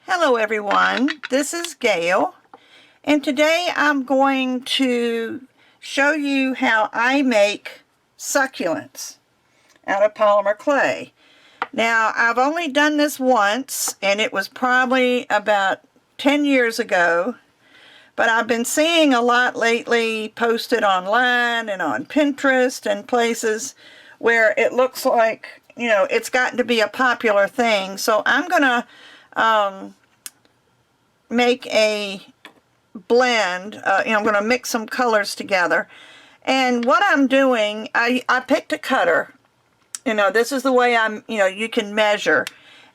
Hello everyone, this is Gayle, and today I'm going to show you how I make succulents out of polymer clay. Now, I've only done this once, and it was probably about 10 years ago, but I've been seeing a lot lately posted online and on Pinterest and places where it looks like, you know, it's gotten to be a popular thing. So I'm going to make a blend. I'm going to mix some colors together. And what I'm doing, I picked a cutter. This is the way you can measure.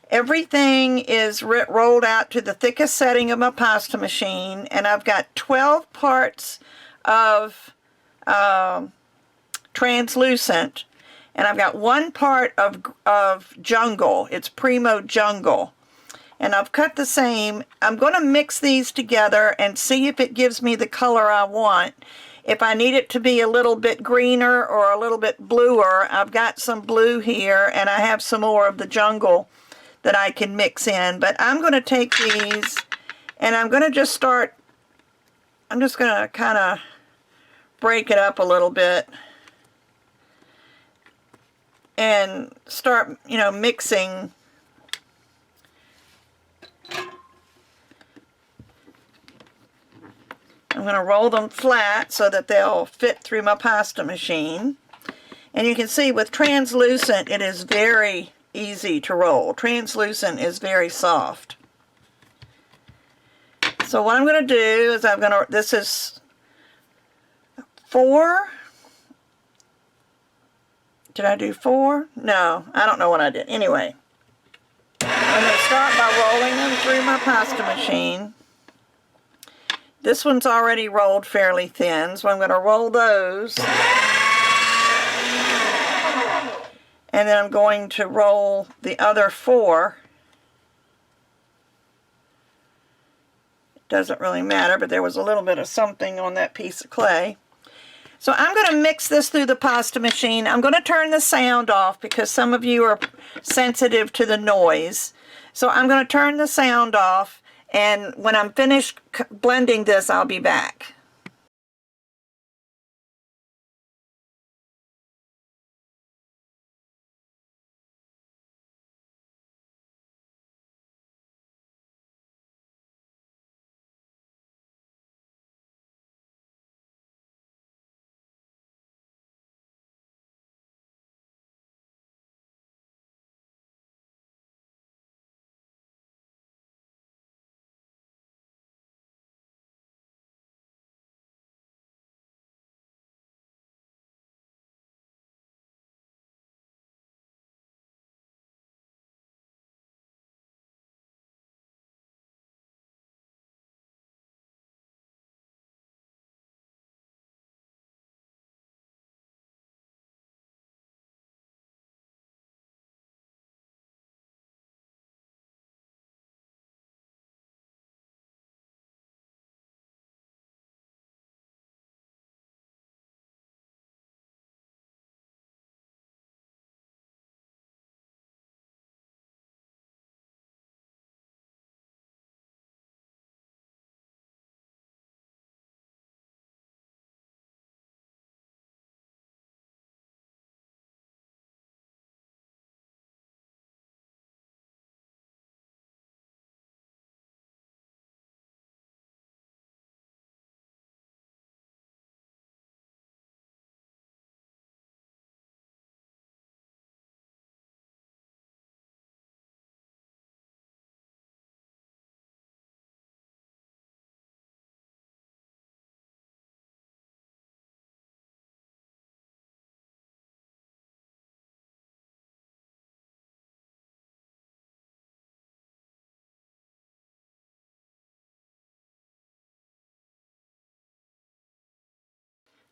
Everything is rolled out to the thickest setting of my pasta machine, and I've got 12 parts of translucent, and I've got 1 part of jungle. It's Primo Jungle. And I've cut the same. I'm going to mix these together and see if it gives me the color I want. If I need it to be a little bit greener or a little bit bluer, I've got some blue here, and I have some more of the jungle that I can mix in. But I'm going to take these, and I'm going to just start, I'm just going to kind of break it up a little bit and start, mixing. I'm going to roll them flat so that they'll fit through my pasta machine. And you can see with translucent, it is very easy to roll. Translucent is very soft. So what I'm going to do is this is 4. Did I do 4? No, I don't know what I did. Anyway, I'm going to start by rolling them through my pasta machine. This one's already rolled fairly thin, so I'm going to roll those. And then I'm going to roll the other 4. It doesn't really matter, but there was a little bit of something on that piece of clay. So I'm going to mix this through the pasta machine. I'm going to turn the sound off because some of you are sensitive to the noise. So I'm going to turn the sound off. And when I'm finished blending this, I'll be back.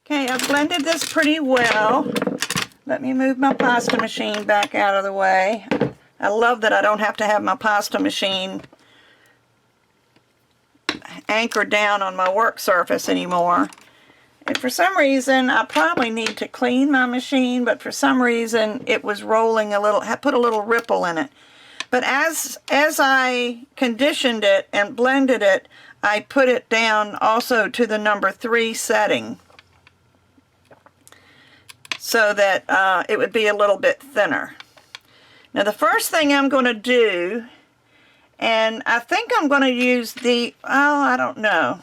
Okay, I've blended this pretty well. Let me move my pasta machine back out of the way. I love that I don't have to have my pasta machine anchored down on my work surface anymore. And for some reason, I probably need to clean my machine, but for some reason it was rolling a little, I put a little ripple in it. But as I conditioned it and blended it, I put it down also to the number 3 setting so that it would be a little bit thinner. Now the first thing I'm going to do, and I think I'm going to use I don't know.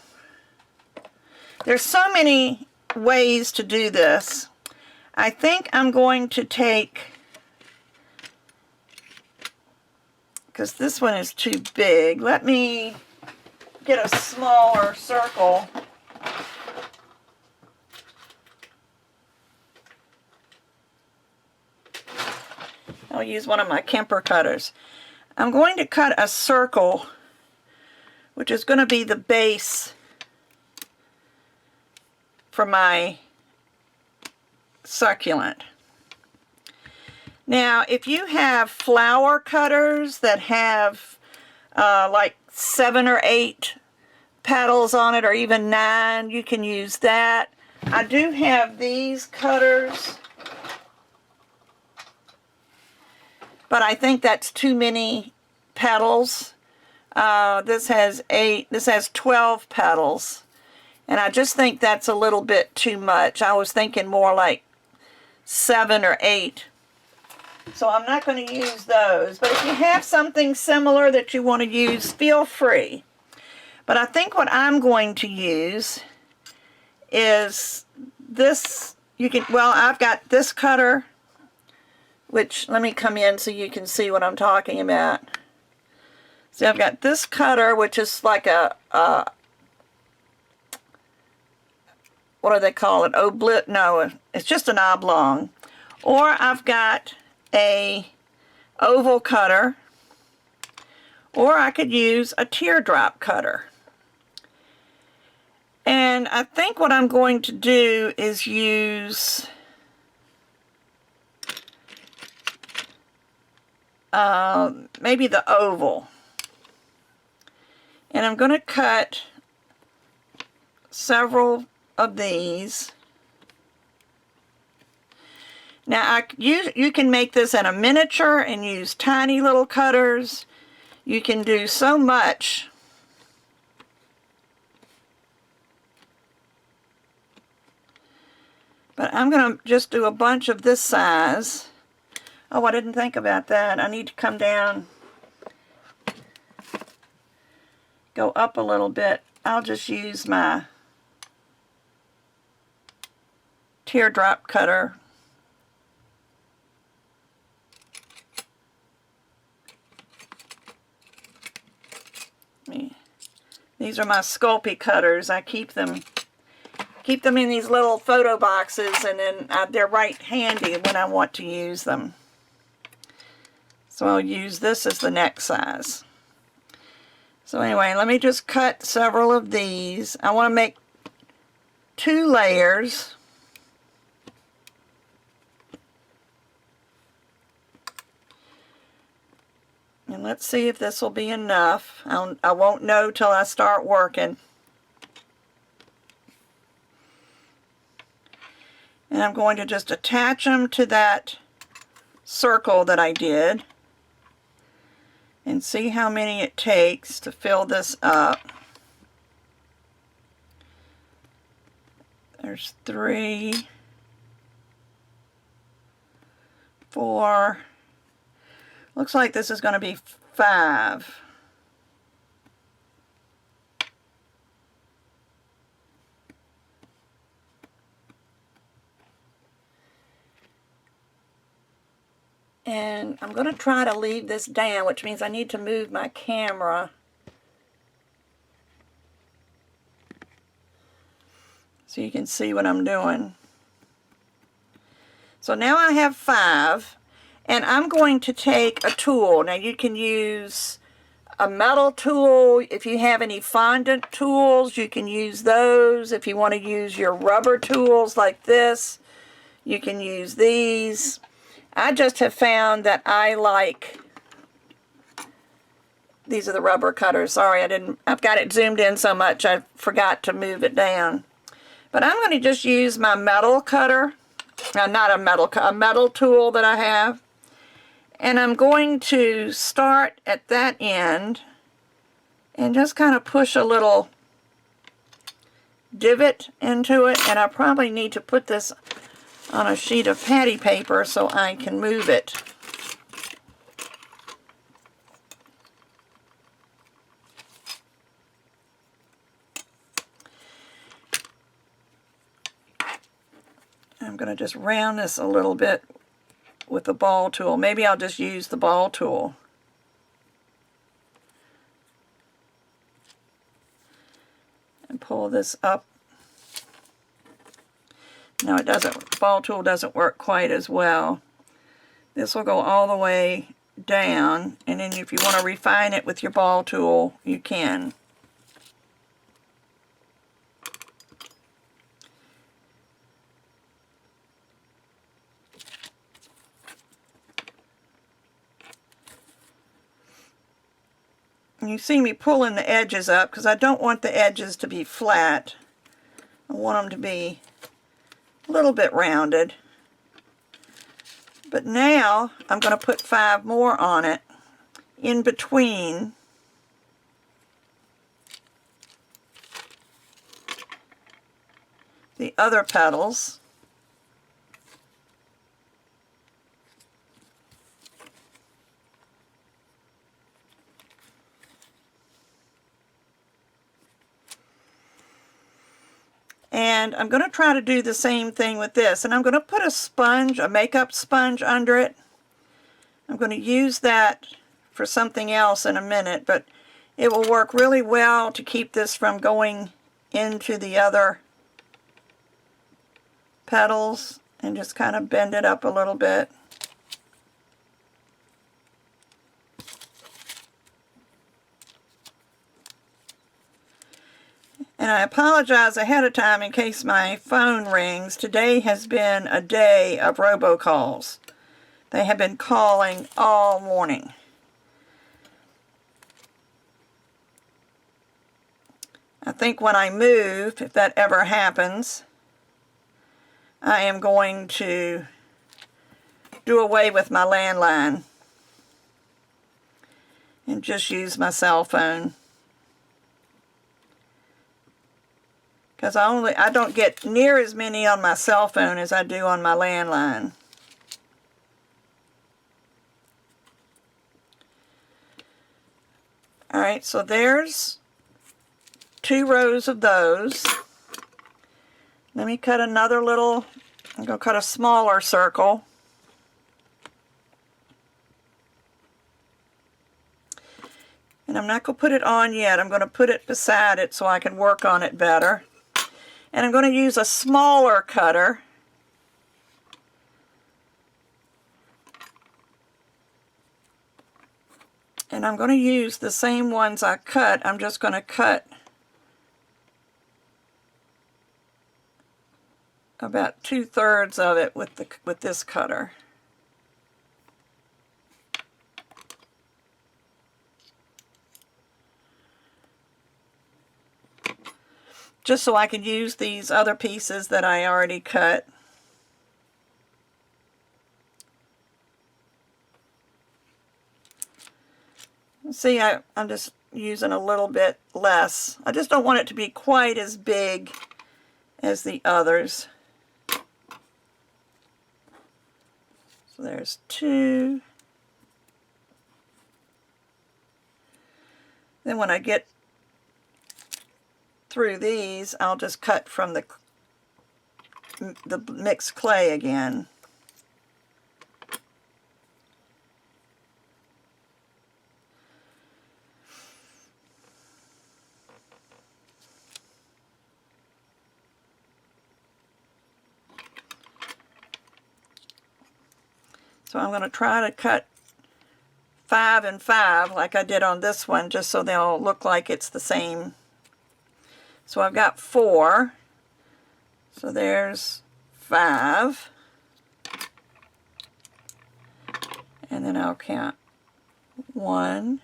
There's so many ways to do this. I think I'm going to take, because this one is too big, let me get a smaller circle. I'll use one of my Kemper cutters. I'm going to cut a circle, which is going to be the base for my succulent. Now, if you have flower cutters that have like 7 or 8 petals on it, or even 9, you can use that. I do have these cutters, but I think that's too many petals. This has 8, this has 12 petals. And I just think that's a little bit too much. I was thinking more like 7 or 8. So I'm not going to use those. But if you have something similar that you want to use, feel free. But I think what I'm going to use is this. I've got this cutter, which, let me come in so you can see what I'm talking about. So I've got this cutter, which is like a what do they call it? No, it's just an oblong. Or I've got a oval cutter, or I could use a teardrop cutter. And I think what I'm going to do is use maybe the oval. And I'm going to cut several of these. Now you can make this in a miniature and use tiny little cutters. You can do so much. But I'm going to just do a bunch of this size. Oh, I didn't think about that. I need to come down, go up a little bit. I'll just use my teardrop cutter. These are my Sculpey cutters. I keep them in these little photo boxes, and then they're right handy when I want to use them. So I'll use this as the next size. So anyway, let me just cut several of these. I want to make 2 layers. And let's see if this will be enough. I won't know till I start working. And I'm going to just attach them to that circle that I did and see how many it takes to fill this up. There's 3, 4. Looks like this is going to be 5. And I'm going to try to leave this down, which means I need to move my camera so you can see what I'm doing. So now I have 5. And I'm going to take a tool. Now you can use a metal tool. If you have any fondant tools, you can use those. If you want to use your rubber tools like this, you can use these. I just have found that I like, these are the rubber cutters. Sorry, I've got it zoomed in so much I forgot to move it down. But I'm going to just use my metal cutter. Not a metal tool that I have. And I'm going to start at that end and just kind of push a little divot into it, and I probably need to put this on a sheet of patty paper so I can move it. I'm going to just round this a little bit with the ball tool. Maybe I'll just use the ball tool. And pull this up. No, it doesn't. Ball tool doesn't work quite as well. This will go all the way down, and then if you want to refine it with your ball tool, you can. You see me pulling the edges up because I don't want the edges to be flat. I want them to be a little bit rounded. But now I'm going to put 5 more on it in between the other petals. And I'm going to try to do the same thing with this. And I'm going to put a sponge, a makeup sponge under it. I'm going to use that for something else in a minute, but it will work really well to keep this from going into the other petals, and just kind of bend it up a little bit. And I apologize ahead of time in case my phone rings. Today has been a day of robocalls. They have been calling all morning. I think when I move, if that ever happens, I am going to do away with my landline and just use my cell phone. Because I don't get near as many on my cell phone as I do on my landline. Alright, so there's 2 rows of those. Let me cut another little, I'm going to cut a smaller circle. And I'm not going to put it on yet. I'm going to put it beside it so I can work on it better. And I'm going to use a smaller cutter. And I'm going to use the same ones I cut. I'm just going to cut about 2/3 of it with this cutter. Just so I can use these other pieces that I already cut. See, I'm just using a little bit less. I just don't want it to be quite as big as the others. So there's 2. Then when I get through these, I'll just cut from the mixed clay again. So I'm going to try to cut 5 and 5 like I did on this one, just so they'll look like it's the same. So I've got 4. So there's 5. And then I'll count 1,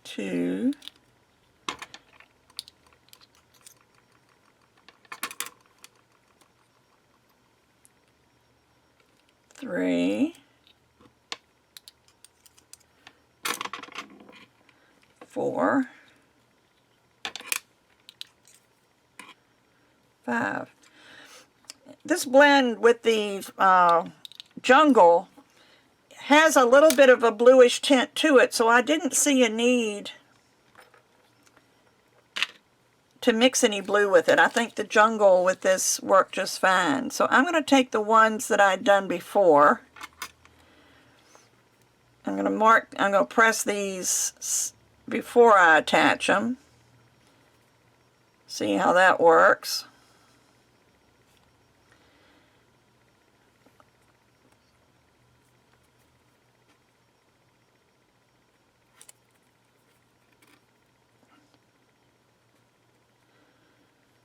2, 3, 3, 4, 5. This blend with the jungle has a little bit of a bluish tint to it, so I didn't see a need to mix any blue with it. I think the jungle with this worked just fine. So I'm going to take the ones that I'd done before. I'm going to press these before I attach them. See how that works.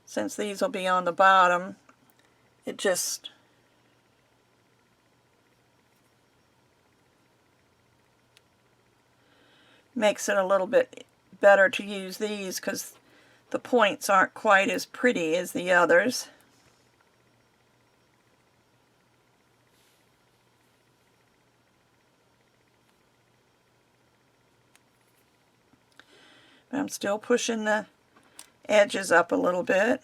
Since these will be on the bottom, it just makes it a little bit better to use these because the points aren't quite as pretty as the others. But I'm still pushing the edges up a little bit.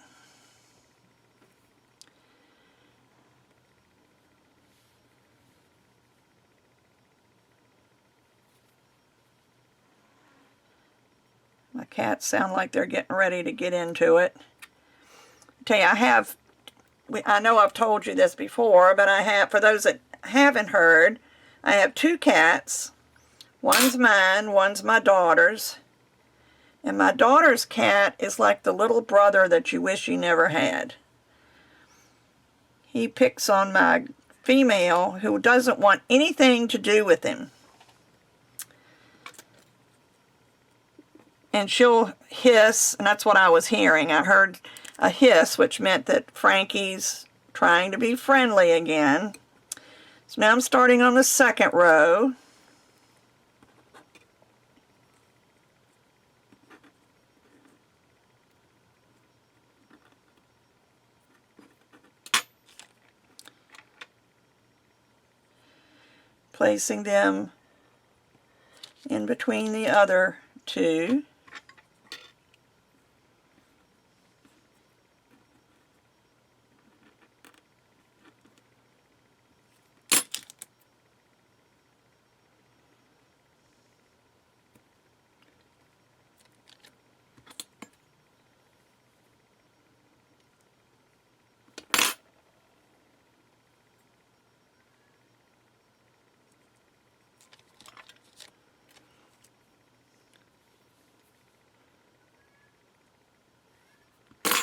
My cats sound like they're getting ready to get into it. Tell you, I know I've told you this before, but I have, for those that haven't heard, I have 2 cats. One's mine, one's my daughter's. And my daughter's cat is like the little brother that you wish you never had. He picks on my female who doesn't want anything to do with him. And she'll hiss, and that's what I was hearing. I heard a hiss, which meant that Frankie's trying to be friendly again. So now I'm starting on the second row. Placing them in between the other 2.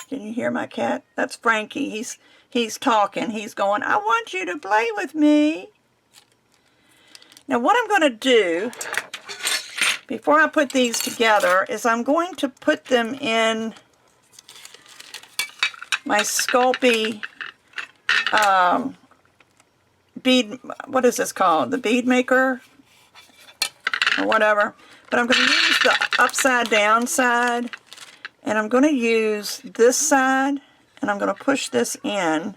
Can you hear my cat? That's Frankie. He's talking. He's going, "I want you to play with me." Now what I'm going to do before I put these together is I'm going to put them in my Sculpey bead, what is this called? The bead maker or whatever. But I'm going to use the upside down side. And I'm going to use this side, and I'm going to push this in.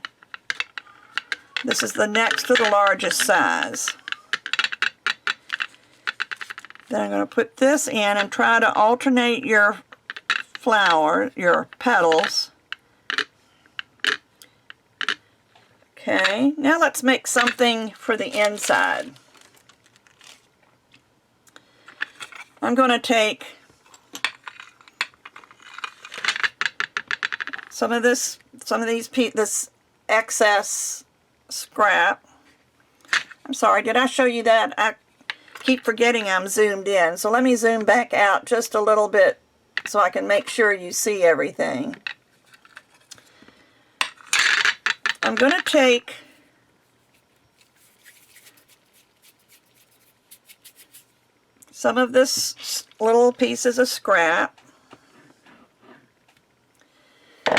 This is the next to the largest size. Then I'm going to put this in and try to alternate your flower, your petals. Okay, now let's make something for the inside. I'm going to take some of this excess scrap. I'm sorry, did I show you that? I keep forgetting I'm zoomed in. So let me zoom back out just a little bit so I can make sure you see everything. I'm going to take some of this little pieces of scrap.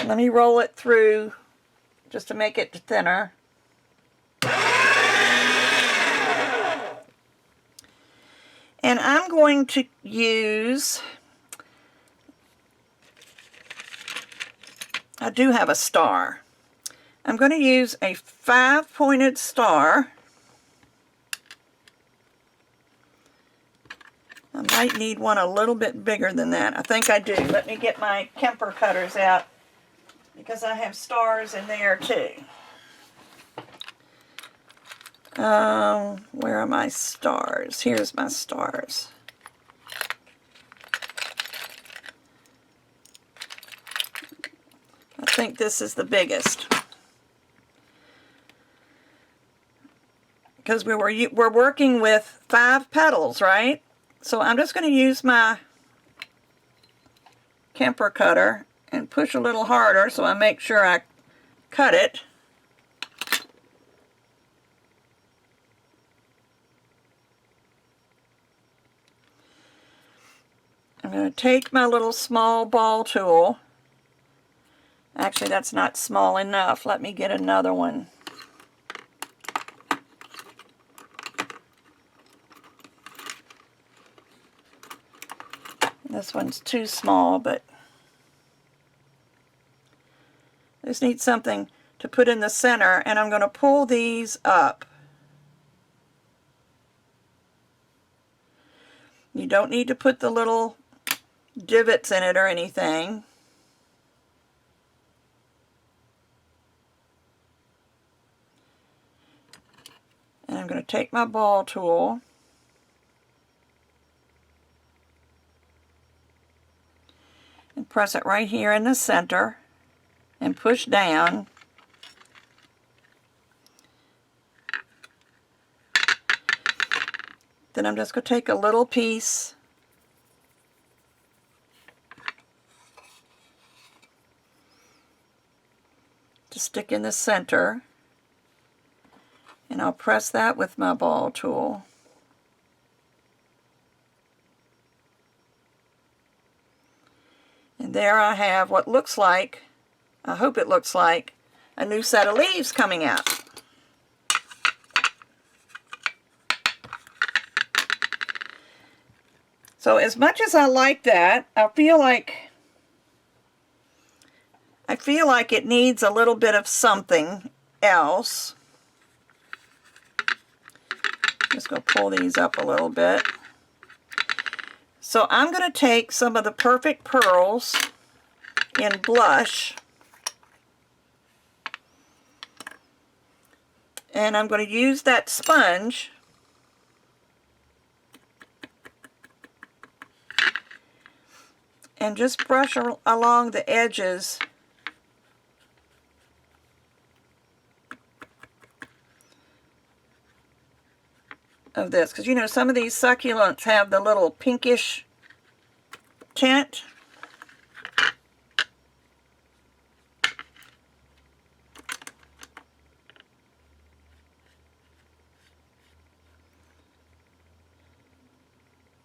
Let me roll it through just to make it thinner. And I'm going to use, I do have a star. I'm going to use a 5-pointed star. I might need one a little bit bigger than that. I think I do. Let me get my Kemper cutters out because I have stars in there too. Where are my stars? Here's my stars. I think this is the biggest. Because we're working with 5 petals, right? So I'm just going to use my Kemper cutter and push a little harder so I make sure I cut it. I'm going to take my little small ball tool. Actually, that's not small enough. Let me get another one. This one's too small, but I just need something to put in the center, and I'm going to pull these up. You don't need to put the little divots in it or anything. And I'm going to take my ball tool and press it right here in the center and push down. Then I'm just going to take a little piece to stick in the center, and I'll press that with my ball tool. And there I have what looks like, I hope it looks like, a new set of leaves coming out. So as much as I like that, I feel like it needs a little bit of something else. Just going to pull these up a little bit. So I'm going to take some of the Perfect Pearls in blush, and I'm going to use that sponge and just brush along the edges of this, because you know some of these succulents have the little pinkish tint.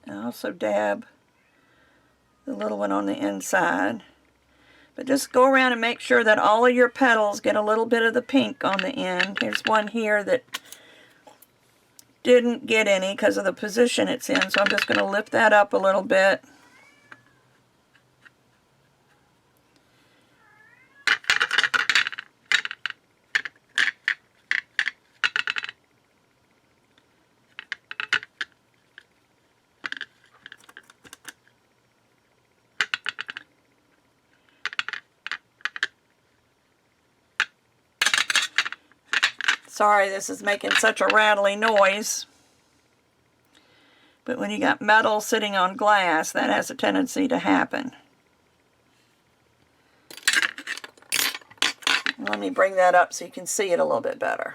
I also dab the little one on the inside, but just go around and make sure that all of your petals get a little bit of the pink on the end. Here's one here that didn't get any because of the position it's in, so I'm just going to lift that up a little bit. Sorry, this is making such a rattly noise. But when you got metal sitting on glass, that has a tendency to happen. Let me bring that up so you can see it a little bit better.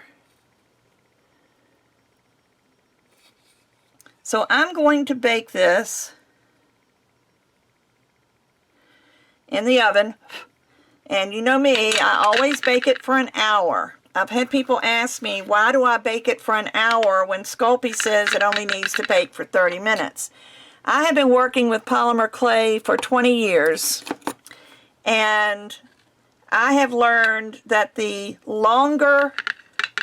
So I'm going to bake this in the oven. And you know me, I always bake it for an hour. I've had people ask me, why do I bake it for an hour when Sculpey says it only needs to bake for 30 minutes? I have been working with polymer clay for 20 years, and I have learned that the longer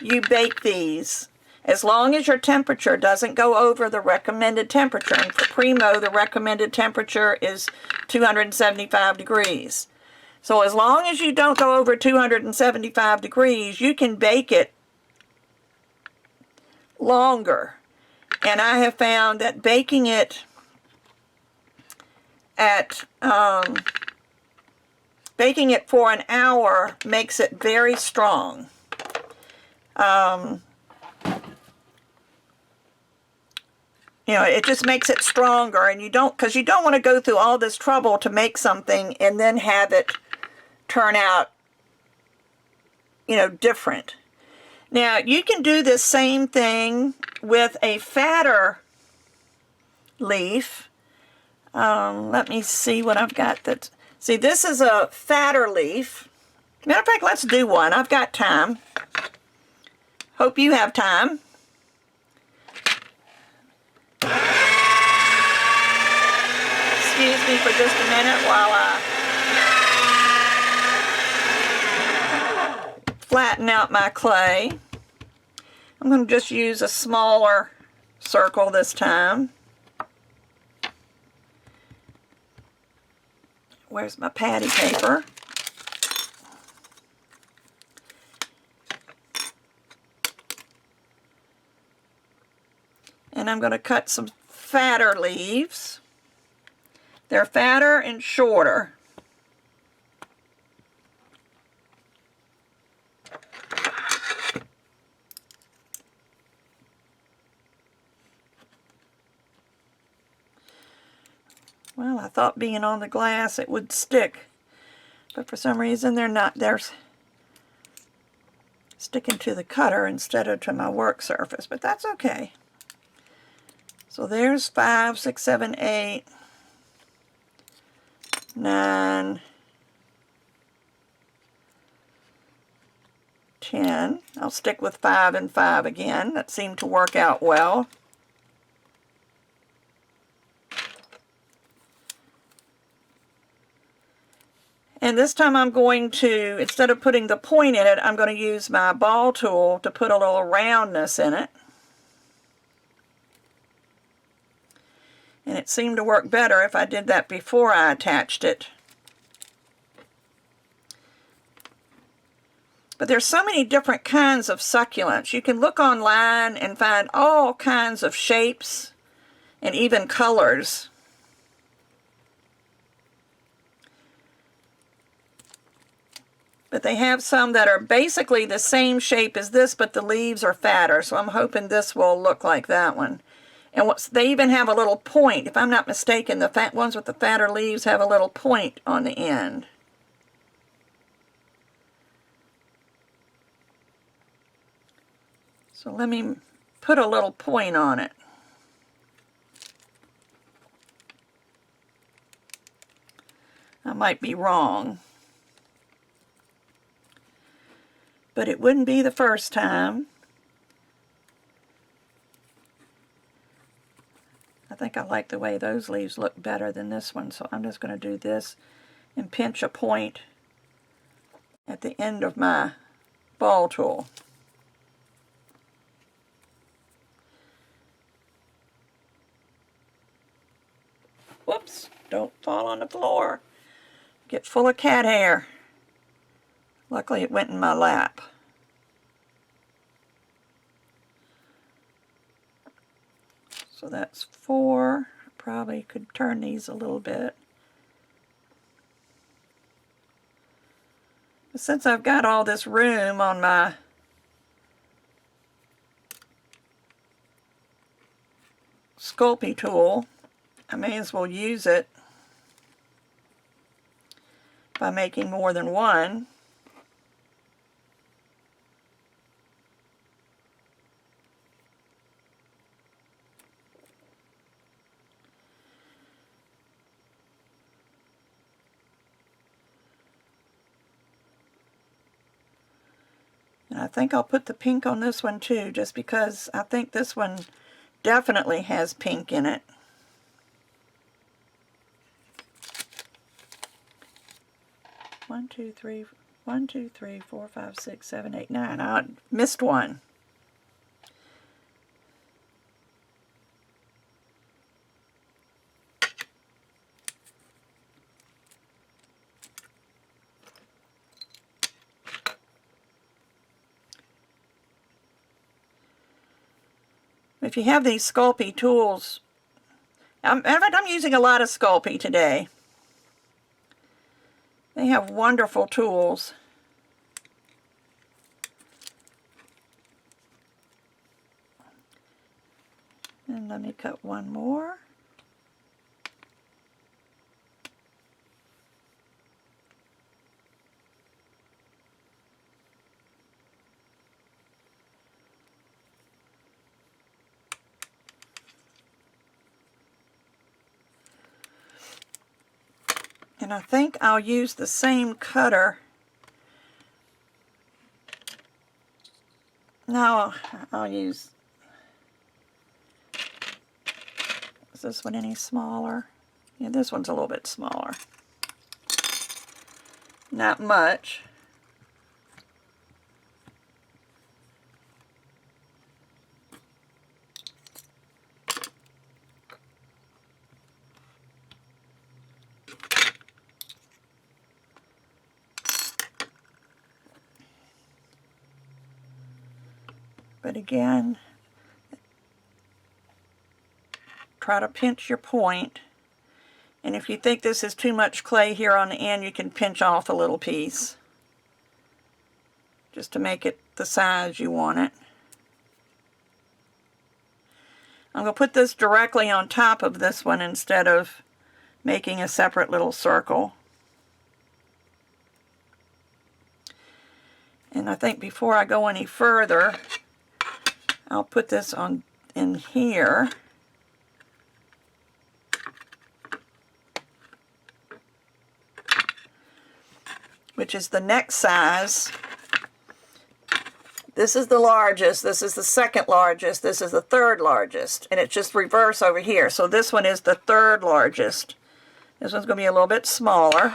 you bake these, as long as your temperature doesn't go over the recommended temperature, and for Primo the recommended temperature is 275 degrees. So as long as you don't go over 275 degrees, you can bake it longer. And I have found that baking it at baking it for an hour makes it very strong. You know, it just makes it stronger, and you don't, because you don't want to go through all this trouble to make something and then have it turn out, you know, different. Now, you can do this same thing with a fatter leaf. Let me see what I've got. See, this is a fatter leaf. Matter of fact, let's do one. I've got time. Hope you have time. Excuse me for just a minute while I flatten out my clay. I'm going to just use a smaller circle this time. Where's my patty paper? And I'm going to cut some fatter leaves. They're fatter and shorter. Well, I thought being on the glass it would stick, but for some reason they're not. They're sticking to the cutter instead of to my work surface, but that's okay. So there's 5, 6, 7, 8, 9, 10. I'll stick with 5 and 5 again. That seemed to work out well. And this time I'm going to, instead of putting the point in it, I'm going to use my ball tool to put a little roundness in it. And it seemed to work better if I did that before I attached it. But there's so many different kinds of succulents. You can look online and find all kinds of shapes and even colors. But they have some that are basically the same shape as this, but the leaves are fatter. So I'm hoping this will look like that one. And they even have a little point. If I'm not mistaken, the ones with the fatter leaves have a little point on the end. So let me put a little point on it. I might be wrong, but it wouldn't be the first time. I think I like the way those leaves look better than this one, so I'm just going to do this and pinch a point at the end of my ball tool. Whoops, don't fall on the floor. Get full of cat hair. Luckily it went in my lap. So that's 4. Probably could turn these a little bit. But since I've got all this room on my Sculpey tool, I may as well use it by making more than one. And I think I'll put the pink on this one too, just because I think this one definitely has pink in it. One, two, three, 4, 5, 6, 7, 8, 9. I missed one. If you have these Sculpey tools, In fact, I'm using a lot of Sculpey today. They have wonderful tools. And let me cut one more. And I think I'll use the same cutter. No, I'll use... Is this one any smaller? Yeah, this one's a little bit smaller. Not much. But again, try to pinch your point. And if you think this is too much clay here on the end, you can pinch off a little piece just to make it the size you want it. I'm going to put this directly on top of this one instead of making a separate little circle. And I think before I go any further, I'll put this on in here. Which is the next size. This is the largest, this is the second largest, this is the third largest, and it's just reverse over here. So this one is the third largest. This one's going to be a little bit smaller.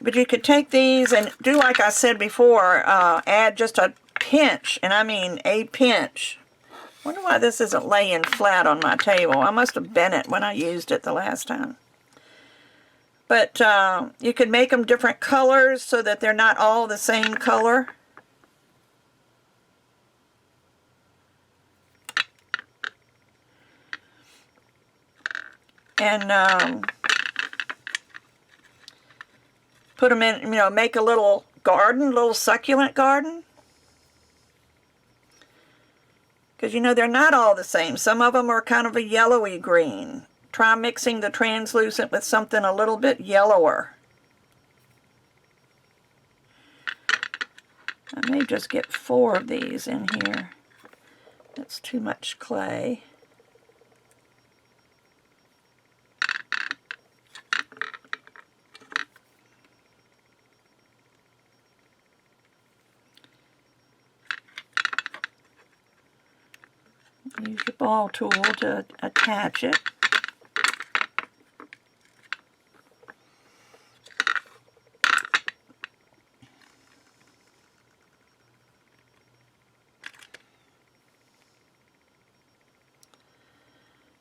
But you could take these and do like I said before, add just a pinch, and I mean a pinch. I wonder why this isn't laying flat on my table. I must have bent it when I used it the last time. But you can make them different colors so that they're not all the same color. And put them in, make a little garden, little succulent garden. Because they're not all the same. Some of them are kind of a yellowy green. Try mixing the translucent with something a little bit yellower. I may just get 4 of these in here. That's too much clay. Use your ball tool to attach it.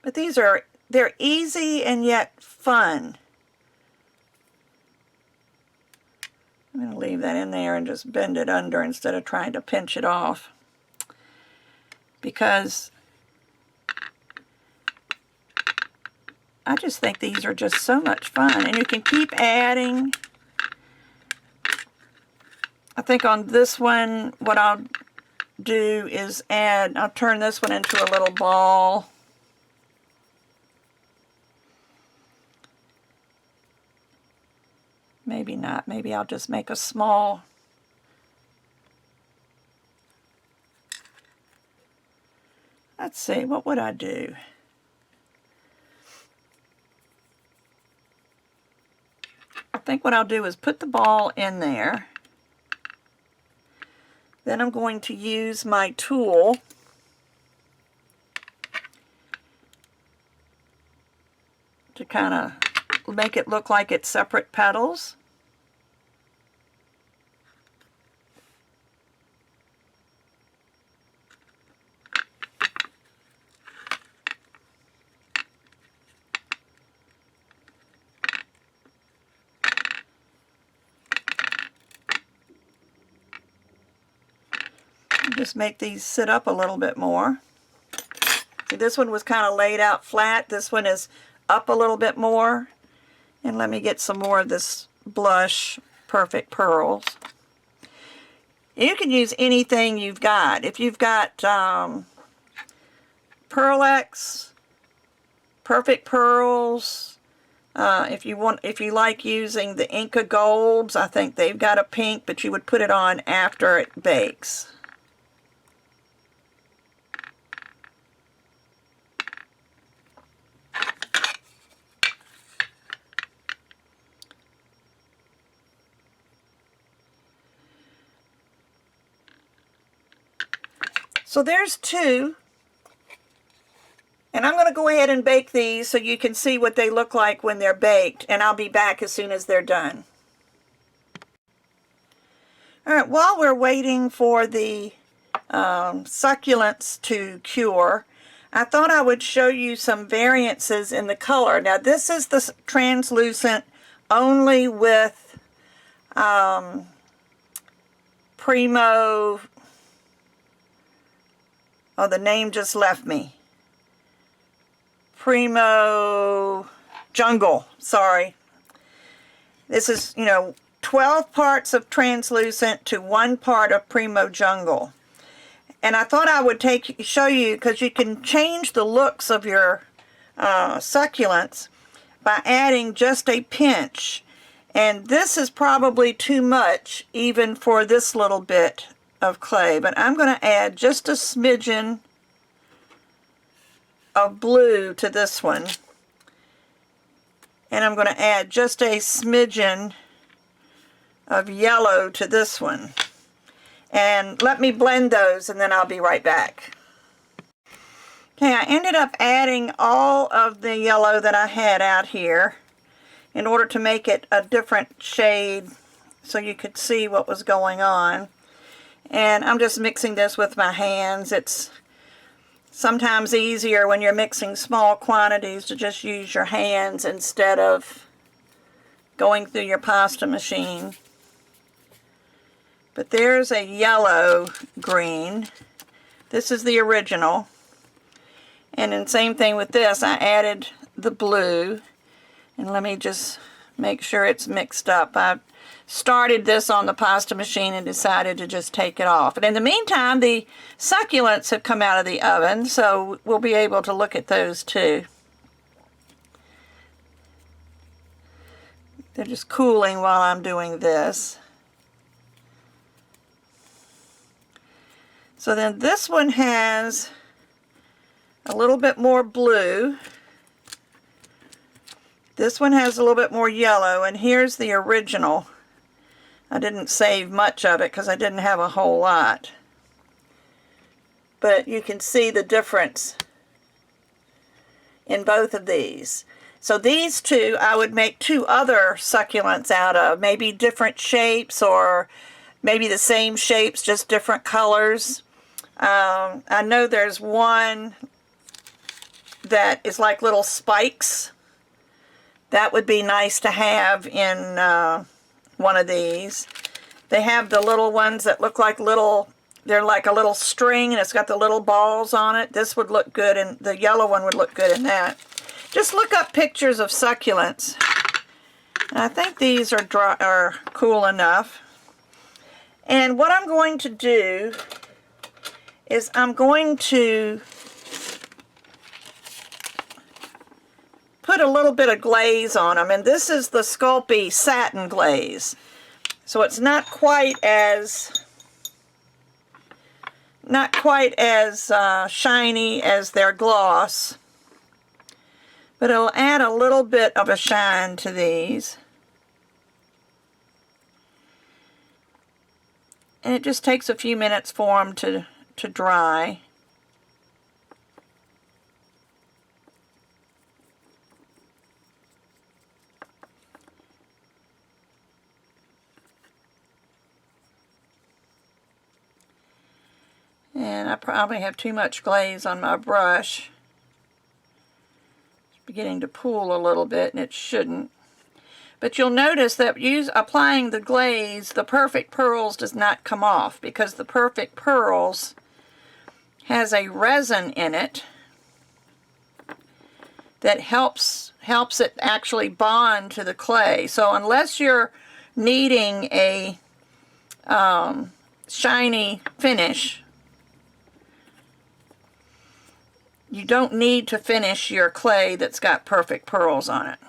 But they're easy and yet fun. I'm going to leave that in there and just bend it under instead of trying to pinch it off. Because I just think these are just so much fun. And you can keep adding. I think on this one, what I'll do is I'll turn this one into a little ball. Maybe not. Maybe I'll just make a small. Let's see, what would I do? I think what I'll do is put the ball in there. Then I'm going to use my tool to kind of make it look like it's separate petals. Just make these sit up a little bit more. See, this one was kind of laid out flat. This one is up a little bit more. And let me get some more of this blush Perfect Pearls. You can use anything you've got. If you've got Pearl-Ex, Perfect Pearls, if you like using the Inca Golds, I think they've got a pink, but you would put it on after it bakes. So there's two, and I'm going to go ahead and bake these so you can see what they look like when they're baked, and I'll be back as soon as they're done. Alright, while we're waiting for the succulents to cure, I thought I would show you some variances in the color. Now this is the translucent only with Primo. Oh, the name just left me. Primo Jungle, sorry. This is, 12 parts of translucent to 1 part of Primo Jungle. And I thought I would show you, because you can change the looks of your succulents by adding just a pinch. And this is probably too much even for this little bit of clay, but I'm going to add just a smidgen of blue to this one, and I'm going to add just a smidgen of yellow to this one, and let me blend those and then I'll be right back. Okay, I ended up adding all of the yellow that I had out here in order to make it a different shade so you could see what was going on. And I'm just mixing this with my hands. It's sometimes easier when you're mixing small quantities to just use your hands instead of going through your pasta machine. But there's a yellow green. This is the original. And then same thing with this. I added the blue. And let me just make sure it's mixed up. I started this on the pasta machine and decided to just take it off. And in the meantime, the succulents have come out of the oven, so we'll be able to look at those too. They're just cooling while I'm doing this. So then this one has a little bit more blue. This one has a little bit more yellow, and here's the original. I didn't save much of it because I didn't have a whole lot. But you can see the difference in both of these. So these two I would make 2 other succulents out of, maybe different shapes or maybe the same shapes, just different colors. I know there's one that is like little spikes. That would be nice to have in one of these. They have the little ones that look like they're like a little string and it's got the little balls on it. This would look good, and the yellow one would look good in that. Just look up pictures of succulents. And I think these are cool enough. And what I'm going to do is I'm going to put a little bit of glaze on them, and this is the Sculpey satin glaze. So it's not quite as shiny as their gloss, but it'll add a little bit of a shine to these. And it just takes a few minutes for them to dry. And I probably have too much glaze on my brush. It's beginning to pool a little bit, and it shouldn't. But you'll notice that applying the glaze, the Perfect Pearls does not come off, because the Perfect Pearls has a resin in it that helps it actually bond to the clay. So unless you're needing a shiny finish, you don't need to finish your clay that's got perfect pearls on it.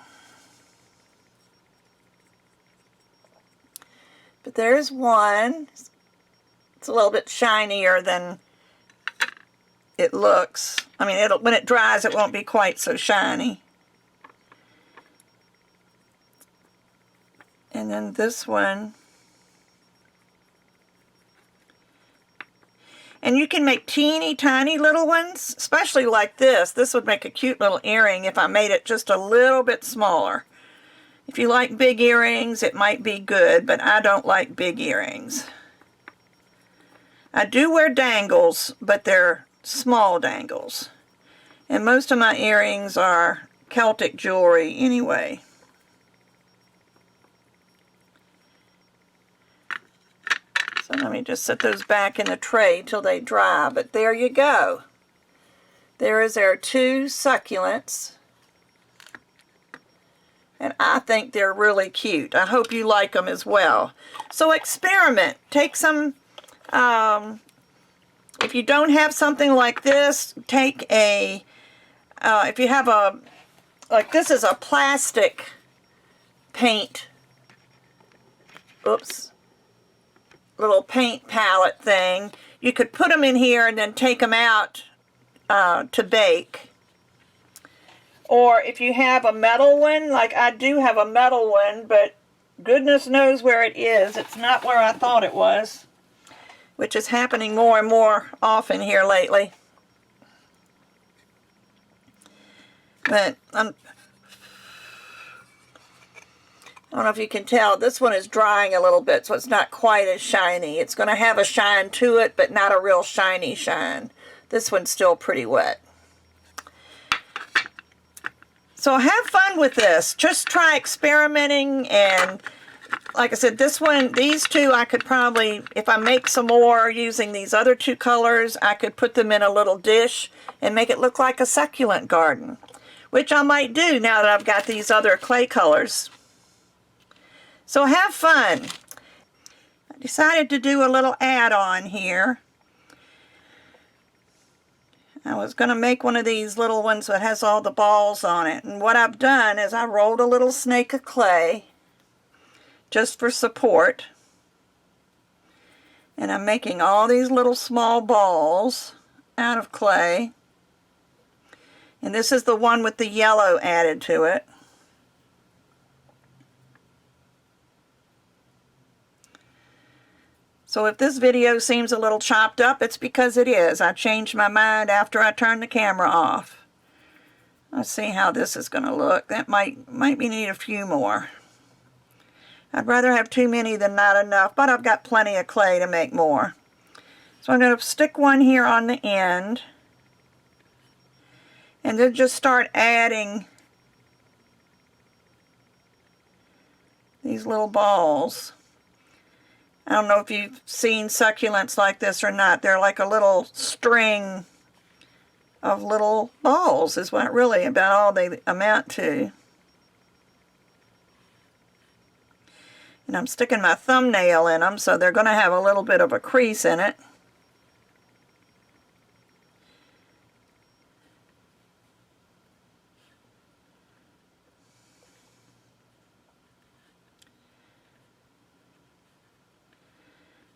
But there's one. It's a little bit shinier than it looks. I mean, when it dries, it won't be quite so shiny. And then this one. And you can make teeny tiny little ones, especially like this. This would make a cute little earring if I made it just a little bit smaller. If you like big earrings, it might be good, but I don't like big earrings. I do wear dangles, but they're small dangles. And most of my earrings are Celtic jewelry anyway. So let me just set those back in the tray till they dry. But there you go. There is our 2 succulents. And I think they're really cute. I hope you like them as well. So experiment. Take some, if you don't have something like this, take a, if you have a, like this is a plastic paint, oops, little paint palette thing. You could put them in here and then take them out to bake. Or if you have a metal one, like I do have a metal one, but goodness knows where it is. It's not where I thought it was, which is happening more and more often here lately. But I don't know if you can tell, this one is drying a little bit, so it's not quite as shiny. It's going to have a shine to it, but not a real shiny shine. This one's still pretty wet. So have fun with this. Just try experimenting, and like I said, this one, these 2, I could probably, if I make some more using these other 2 colors, I could put them in a little dish and make it look like a succulent garden, which I might do now that I've got these other clay colors. So have fun. I decided to do a little add-on here. I was going to make one of these little ones that has all the balls on it. And what I've done is I rolled a little snake of clay just for support. And I'm making all these little small balls out of clay. And this is the one with the yellow added to it. So if this video seems a little chopped up, it's because it is. I changed my mind after I turned the camera off. Let's see how this is going to look. That might be need a few more. I'd rather have too many than not enough, but I've got plenty of clay to make more. So I'm going to stick one here on the end. And then just start adding these little balls. I don't know if you've seen succulents like this or not. They're like a little string of little balls is what really about all they amount to. And I'm sticking my thumbnail in them, so they're going to have a little bit of a crease in it.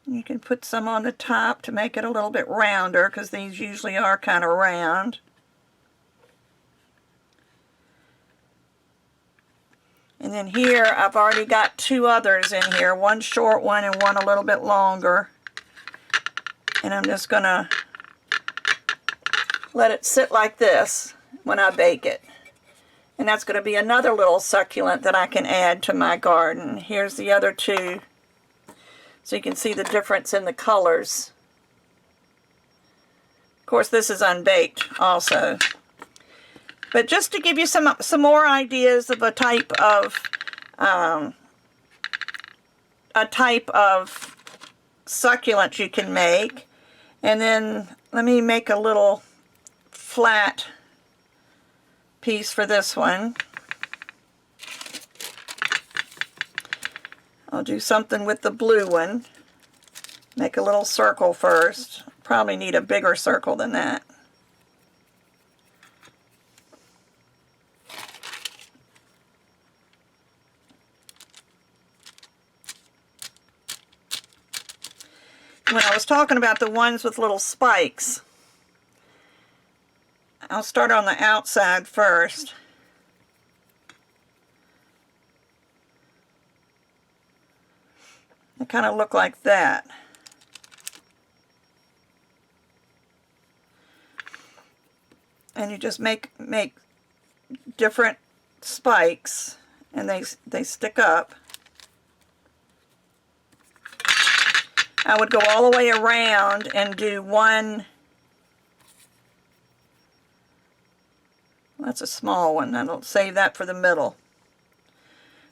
You can put some on the top to make it a little bit rounder, because these usually are kind of round. And then here I've already got 2 others in here, one short one and one a little bit longer. And I'm just going to let it sit like this when I bake it. And that's going to be another little succulent that I can add to my garden. Here's the other 2. So you can see the difference in the colors. Of course, this is unbaked also. But just to give you some more ideas of a type of succulent you can make. And then let me make a little flat piece for this one. I'll do something with the blue one. Make a little circle first. Probably need a bigger circle than that. When I was talking about the ones with little spikes, I'll start on the outside first. They kind of look like that. And you just make different spikes, and they stick up. I would go all the way around and do one. That's a small one. I'll save that for the middle.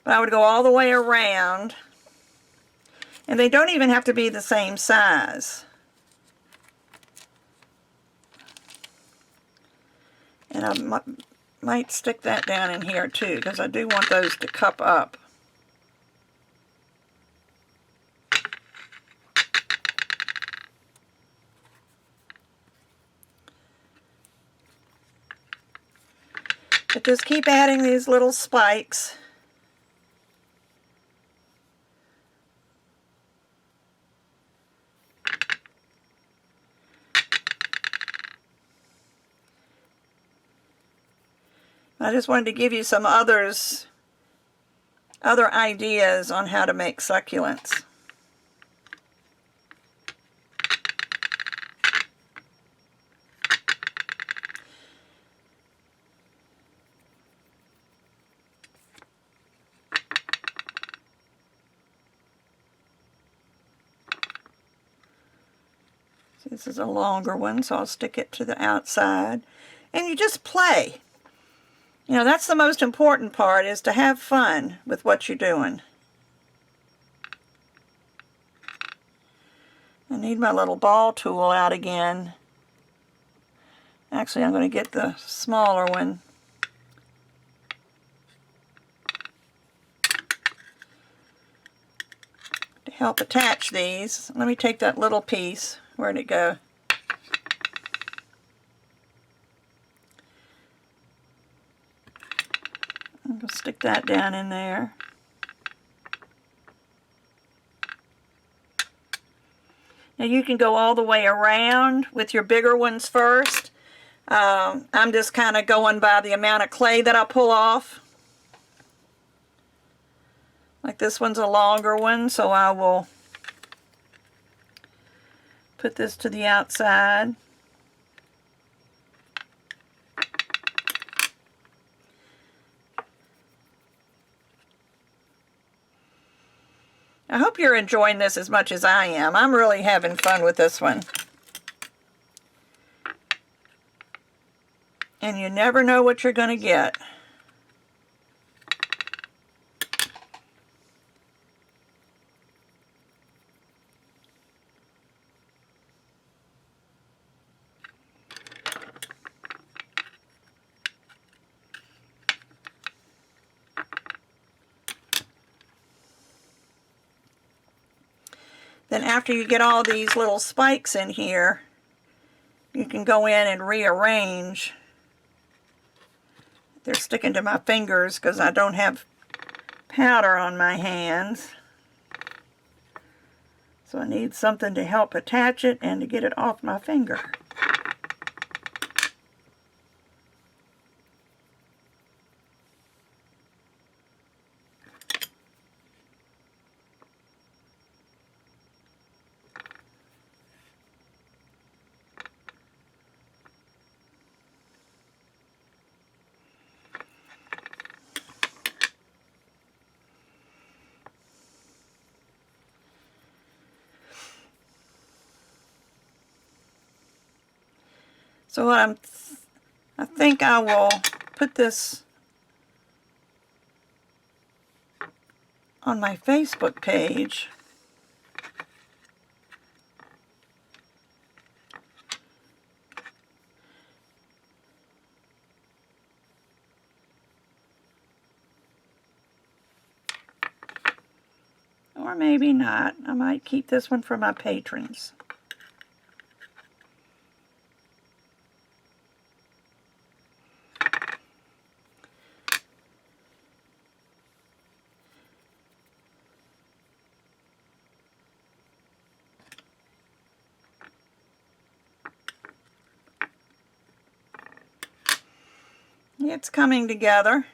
But I would go all the way around, and they don't even have to be the same size. And I might stick that down in here too, because I do want those to cup up. But just keep adding these little spikes. I just wanted to give you some other ideas on how to make succulents. This is a longer one, so I'll stick it to the outside. And you just play. You know, that's the most important part, is to have fun with what you're doing. I need my little ball tool out again. Actually, I'm going to get the smaller one. To help attach these, let me take that little piece. Where'd it go? I'm going to stick that down in there. Now you can go all the way around with your bigger ones first. I'm just kind of going by the amount of clay that I pull off. Like this one's a longer one, so I will put this to the outside. I hope you're enjoying this as much as I am. I'm really having fun with this one. And you never know what you're going to get. Then after you get all these little spikes in here, you can go in and rearrange. They're sticking to my fingers because I don't have powder on my hands. So I need something to help attach it and to get it off my finger. So what I think I will put this on my Facebook page. Or maybe not. I might keep this one for my patrons. It's coming together.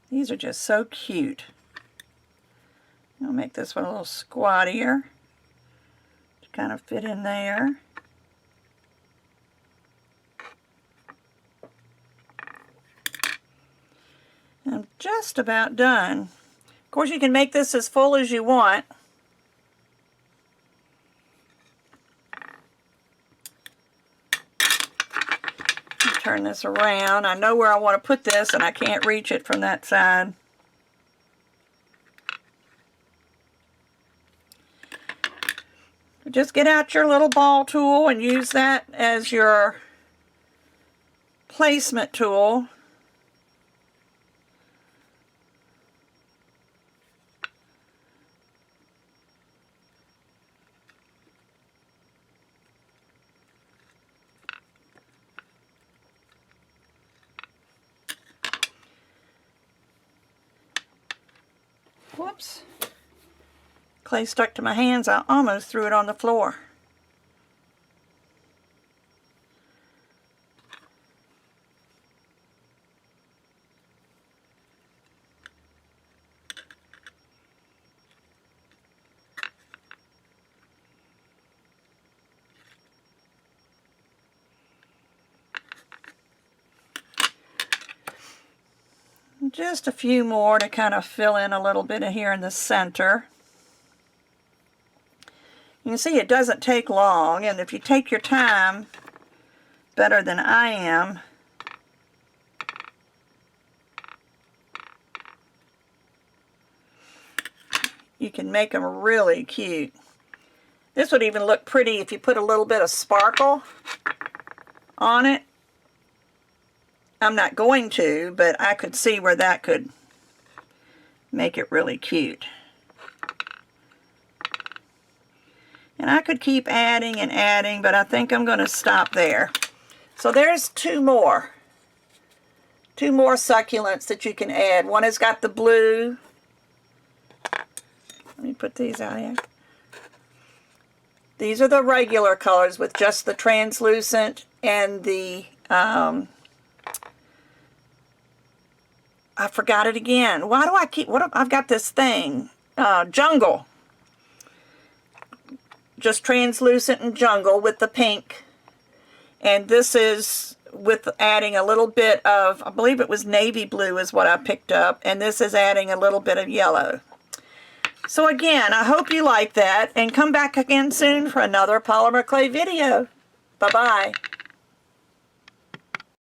These are just so cute. I'll make this one a little squattier to kind of fit in there. I'm just about done. Of course, you can make this as full as you want. Turn this around. I know where I want to put this and I can't reach it from that side. Just get out your little ball tool and use that as your placement tool. Whoops. Clay stuck to my hands. I almost threw it on the floor. Just a few more to kind of fill in a little bit of here in the center. You can see it doesn't take long, and if you take your time better than I am, you can make them really cute. This would even look pretty if you put a little bit of sparkle on it. I'm not going to, but I could see where that could make it really cute. And I could keep adding and adding, but I think I'm going to stop there. So there's two more succulents that you can add. One has got the blue. Let me put these out here. These are the regular colors with just the translucent and the I forgot it again. Why do I keep, I've got this thing, jungle. Just translucent and jungle with the pink. And this is with adding a little bit of, I believe it was navy blue is what I picked up. And this is adding a little bit of yellow. So again, I hope you like that. And come back again soon for another polymer clay video. Bye-bye.